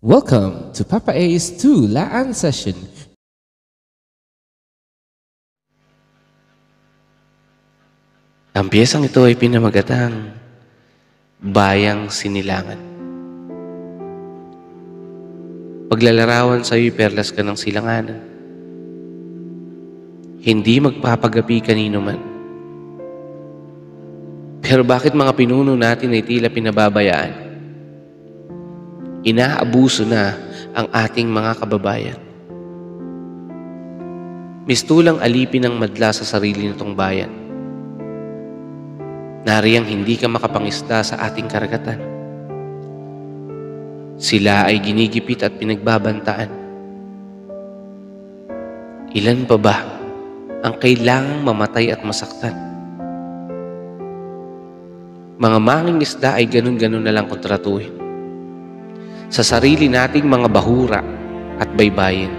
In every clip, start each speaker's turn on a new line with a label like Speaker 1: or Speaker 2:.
Speaker 1: Welcome to Papa A's 2 Laan Session.
Speaker 2: Ang piyesang ito ay pinamagatang Bayang Sinilangan. Paglalarawan sa iyo'y perlas ka ng silanganan. Hindi magpapagapi kanino man. Pero bakit mga pinuno natin ay tila pinababayaan? Inaabuso na ang ating mga kababayan. Mistulang alipin ang madla sa sarili nitong bayan. Nariyang hindi ka makapangisda sa ating karagatan. Sila ay ginigipit at pinagbabantaan. Ilan pa ba ang kailangang mamatay at masaktan? Mga manging isda ay ganun-ganun na lang kontratuhin sa sarili nating mga bahura at baybayin.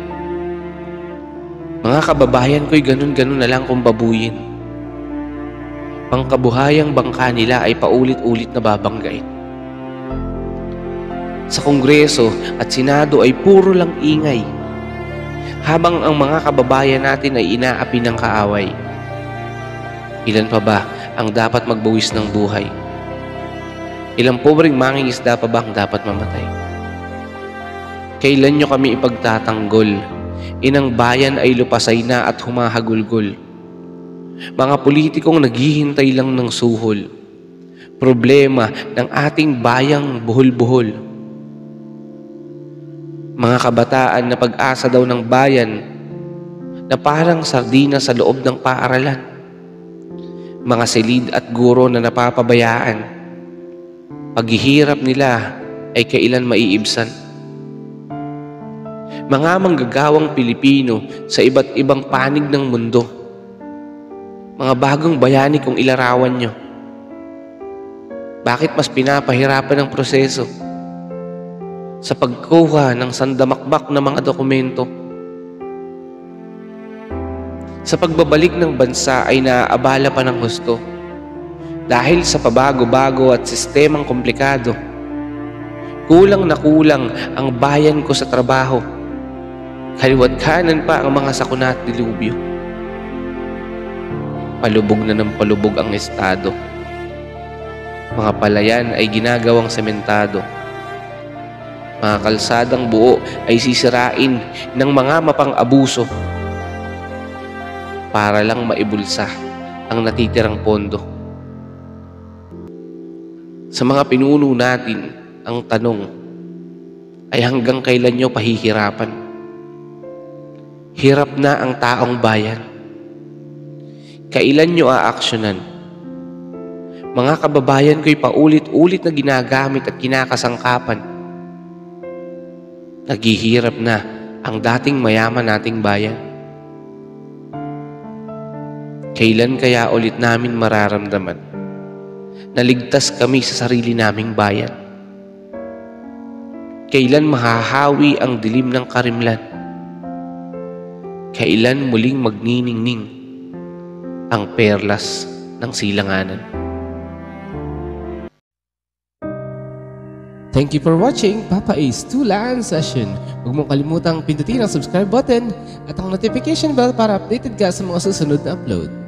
Speaker 2: Mga kababayan ko'y ganun-ganun na lang kung babuyin. Pangkabuhayang bangka nila ay paulit-ulit na babanggain. Sa Kongreso at Senado ay puro lang ingay, habang ang mga kababayan natin ay inaapi ng kaaway. Ilan pa ba ang dapat magbawis ng buhay? Ilang pobreng manging isda pa ba ang dapat mamatay? Kailan nyo kami ipagtatanggol? Inang bayan ay lupasay na at humahagulgol. Mga politikong naghihintay lang ng suhol. Problema ng ating bayang buhol-buhol. Mga kabataan na pag-asa daw ng bayan na parang sardina sa loob ng paaralan. Mga silid at guro na napapabayaan. Paghihirap nila ay kailan maiibsan. Mga manggagawang Pilipino sa iba't ibang panig ng mundo. Mga bagong bayani kung ilarawan nyo. Bakit mas pinapahirapan ang proseso sa pagkuha ng sandamakbak na mga dokumento? Sa pagbabalik ng bansa ay naaabala pa ng husto dahil sa pabago-bago at sistemang komplikado. Kulang na kulang ang bayan ko sa trabaho. Kaliwat kanan pa ang mga sakuna at dilubyo. Palubog na ng palubog ang estado. Mga palayan ay ginagawang sementado. Mga kalsadang buo ay sisirain ng mga mapang-abuso para lang maibulsa ang natitirang pondo. Sa mga pinuno natin, ang tanong ay hanggang kailan nyo pahihirapan? Hirap na ang taong bayan. Kailan nyo aaksyonan? Mga kababayan ko'y paulit-ulit na ginagamit at kinakasangkapan. Naghihirap na ang dating mayaman nating bayan. Kailan kaya ulit namin mararamdaman na ligtas kami sa sarili naming bayan? Kailan mahahawi ang dilim ng karimlan? Kailan muling magniningning ang perlas ng silanganan?
Speaker 1: Thank you for watching Papa A's 2 Laan Session. Huwag mong kalimutang pindutin ang subscribe button at ang notification bell para updated ka sa mga susunod na upload.